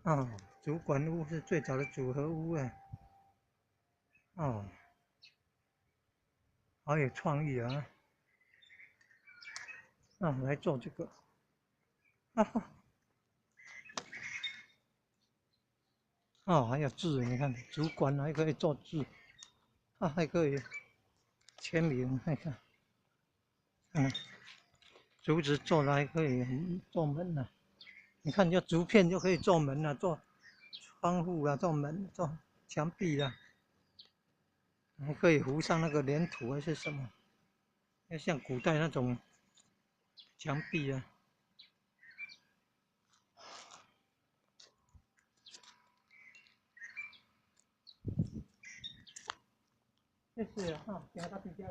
哦，主管屋是最早的组合屋哎，哦，好有创意啊！啊，来做这个，哈哈，哦，还有字，你看，主管还可以做字，啊，还可以签名，你看，嗯，竹子做的还可以做门呢、啊。你看，要竹片就可以做门了、啊，做窗户啊，做门，做墙壁啊，还可以糊上那个粘土还是什么，要像古代那种墙壁啊。谢谢哈，给他比较。